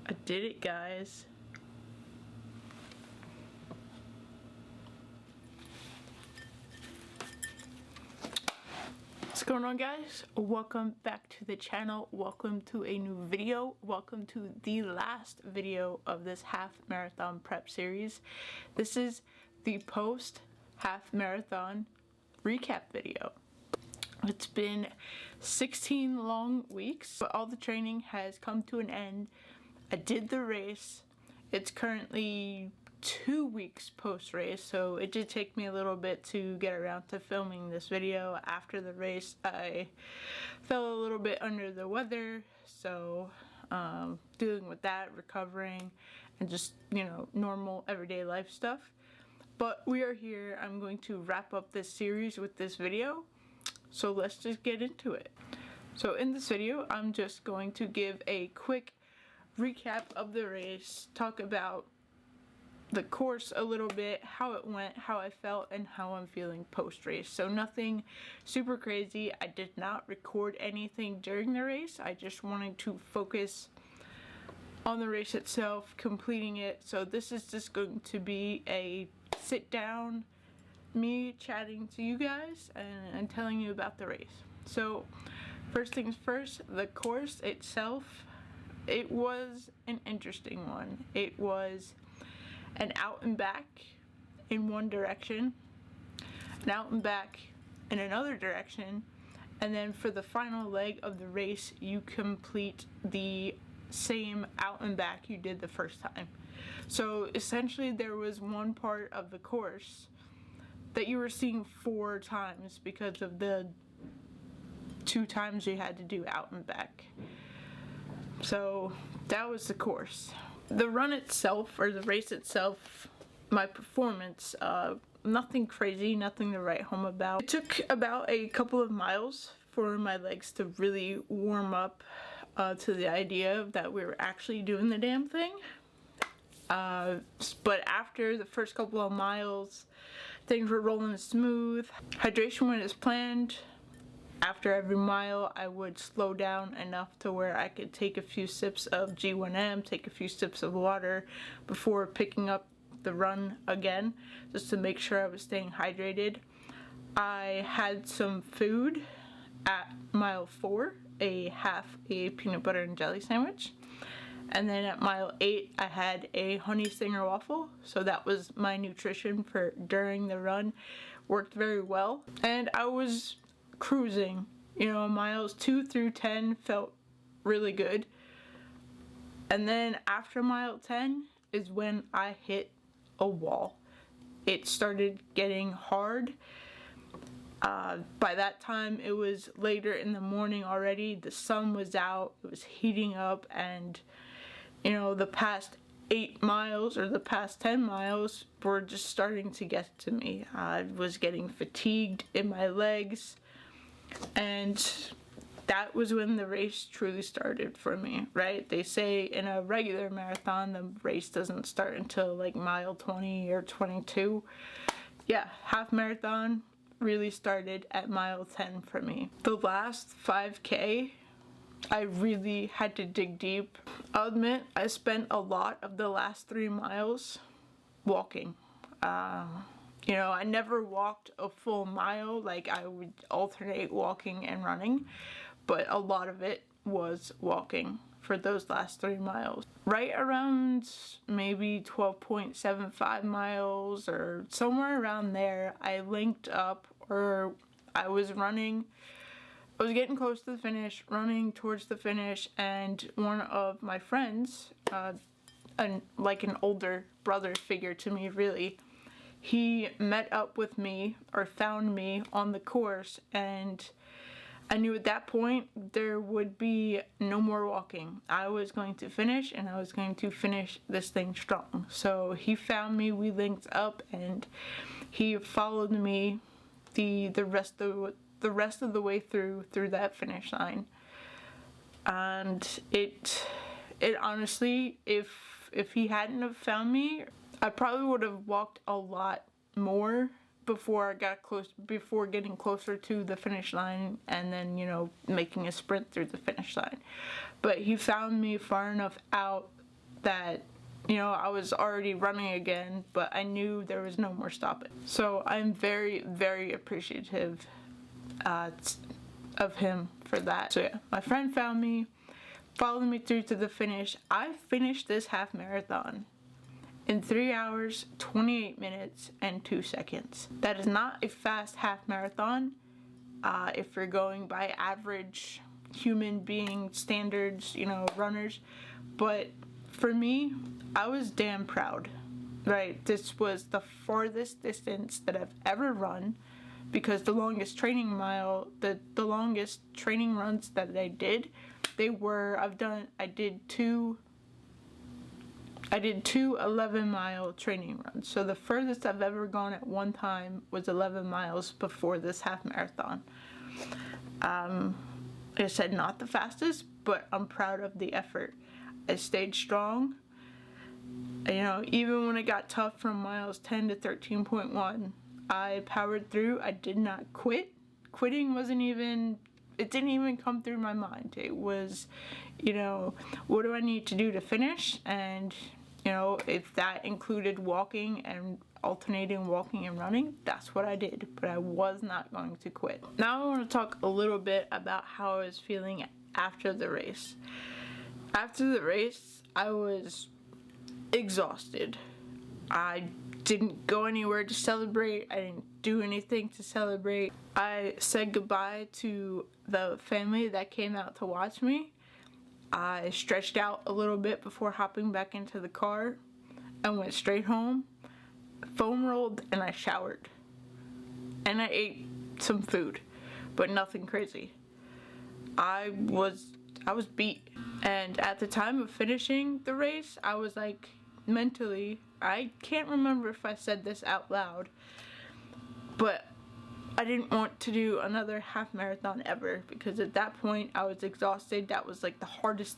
I did it, guys. What's going on, guys? Welcome back to the channel. Welcome to a new video. Welcome to the last video of this half marathon prep series. This is the post half marathon recap video. It's been 16 long weeks, but all the training has come to an end. I did the race. It's currently 2 weeks post-race, so it did take me a little bit to get around to filming this video. After the race, I fell a little bit under the weather, so dealing with that, recovering, and just, you know, normal everyday life stuff. But we are here. I'm going to wrap up this series with this video, so let's just get into it. So in this video, I'm just going to give a quick recap of the race, talk about the course a little bit, how it went, how I felt, and how I'm feeling post-race. So nothing super crazy. I did not record anything during the race. I just wanted to focus on the race itself, completing it. So this is just going to be a sit down, me chatting to you guys and telling you about the race. So first things first, the course itself, it was an interesting one. It was an out and back in one direction, an out and back in another direction, and then for the final leg of the race, you complete the same out and back you did the first time. So essentially there was one part of the course that you were seeing 4 times because of the 2 times you had to do out and back. So that was the course. The run itself, or the race itself, my performance, nothing crazy, nothing to write home about. It took about a couple of miles for my legs to really warm up to the idea that we were actually doing the damn thing. But after the first couple of miles, things were rolling smooth. Hydration went as planned. After every mile, I would slow down enough to where I could take a few sips of G1M, take a few sips of water before picking up the run again, just to make sure I was staying hydrated. I had some food at mile 4, half a peanut butter and jelly sandwich. And then at mile 8, I had a honey stinger waffle. So that was my nutrition for during the run. Worked very well. And I was cruising, you know, miles 2 through 10 felt really good. And then after mile 10 is when I hit a wall. It started getting hard. By that time it was later in the morning already. The sun was out, it was heating up, and you know, the past 8 miles or the past 10 miles were just starting to get to me. I was getting fatigued in my legs. And that was when the race truly started for me, right? They say in a regular marathon, the race doesn't start until like mile 20 or 22. Yeah, half marathon really started at mile 10 for me. The last 5K, I really had to dig deep. I'll admit, I spent a lot of the last 3 miles walking. You know, I never walked a full mile, like I would alternate walking and running, but a lot of it was walking for those last 3 miles. Right around maybe 12.75 miles or somewhere around there, I linked up, or I was running. I was getting close to the finish, running towards the finish, and one of my friends, like an older brother figure to me really, he met up with me, or found me on the course, and I knew at that point there would be no more walking. I was going to finish, and I was going to finish this thing strong. So he found me, we linked up, and he followed me the rest of the way through that finish line. And it honestly, if he hadn't have found me, I probably would have walked a lot more before I got before getting closer to the finish line, and then, you know, making a sprint through the finish line. But he found me far enough out that, you know, I was already running again, but I knew there was no more stopping. So I'm very, very appreciative of him for that. So yeah, my friend found me, followed me through to the finish. I finished this half marathon in 3 hours, 28 minutes, and 2 seconds. That is not a fast half marathon if you're going by average human being standards, you know, runners. But for me, I was damn proud, right? This was the farthest distance that I've ever run, because the longest training mile, the longest training runs that I did, I did two 11-mile training runs. So the furthest I've ever gone at one time was 11 miles before this half marathon. Like I said, not the fastest, but I'm proud of the effort. I stayed strong. You know, even when it got tough from miles 10 to 13.1, I powered through. I did not quit. Quitting it didn't even come through my mind. It was, you know, what do I need to do to finish? And, you know, if that included walking and alternating walking and running, that's what I did. But I was not going to quit. Now I want to talk a little bit about how I was feeling after the race. After the race, I was exhausted. I didn't go anywhere to celebrate. I didn't do anything to celebrate. I said goodbye to the family that came out to watch me. I stretched out a little bit before hopping back into the car and went straight home, foam rolled, and I showered. And I ate some food, but nothing crazy. I was beat. And at the time of finishing the race, I was like, mentally, I can't remember if I said this out loud, but I didn't want to do another half marathon ever, because at that point I was exhausted. That was like the hardest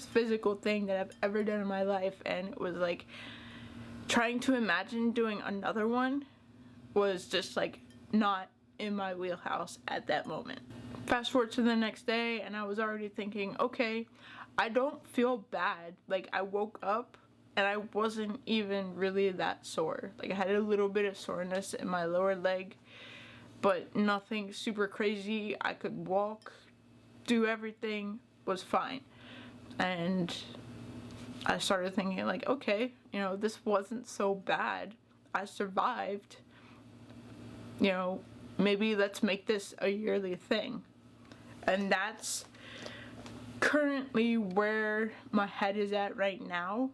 physical thing that I've ever done in my life, and it was like trying to imagine doing another one was just like not in my wheelhouse at that moment. Fast forward to the next day, and I was already thinking, okay, I don't feel bad. Like, I woke up and I wasn't even really that sore. Like, I had a little bit of soreness in my lower leg, but nothing super crazy. I could walk, do everything, was fine. And I started thinking, like, okay, you know, this wasn't so bad. I survived. You know, maybe let's make this a yearly thing. And that's currently where my head is at right now.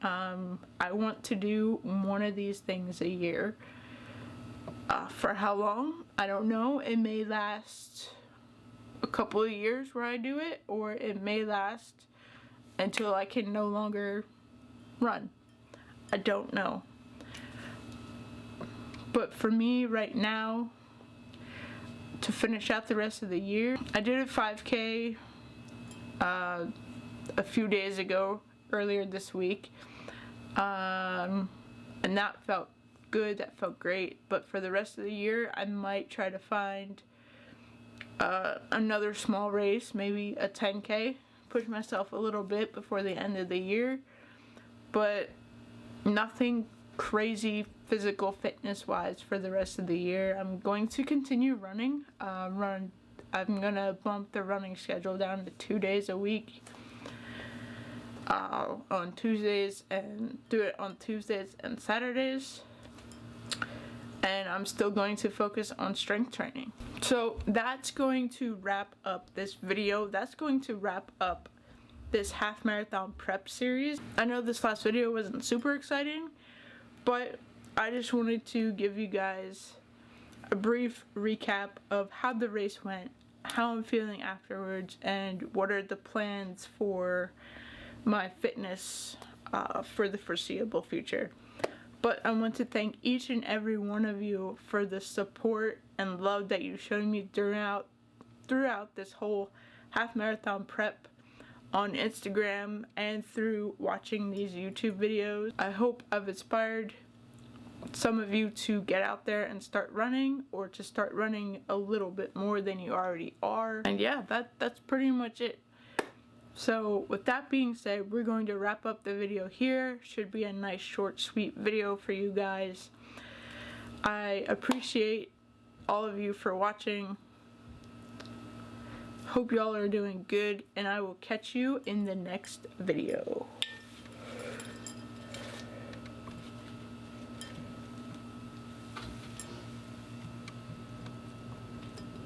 I want to do one of these things a year. For how long? I don't know. It may last a couple of years where I do it, or it may last until I can no longer run. I don't know. But for me right now, to finish out the rest of the year, I did a 5K a few days ago, earlier this week, and that felt good, that felt great. But for the rest of the year, I might try to find another small race, maybe a 10K, push myself a little bit before the end of the year, but nothing crazy physical fitness wise for the rest of the year. I'm going to continue running. I'm gonna bump the running schedule down to 2 days a week on Tuesdays, and do it on Tuesdays and Saturdays. And I'm still going to focus on strength training. So that's going to wrap up this video. That's going to wrap up this half marathon prep series. I know this last video wasn't super exciting, but I just wanted to give you guys a brief recap of how the race went, how I'm feeling afterwards, and what are the plans for my fitness for the foreseeable future. But I want to thank each and every one of you for the support and love that you've shown me throughout this whole half marathon prep on Instagram and through watching these YouTube videos. I hope I've inspired some of you to get out there and start running, or to start running a little bit more than you already are. And yeah, that's pretty much it. So with that being said, we're going to wrap up the video here. Should be a nice short sweet video for you guys. I appreciate all of you for watching. Hope y'all are doing good, and I will catch you in the next video.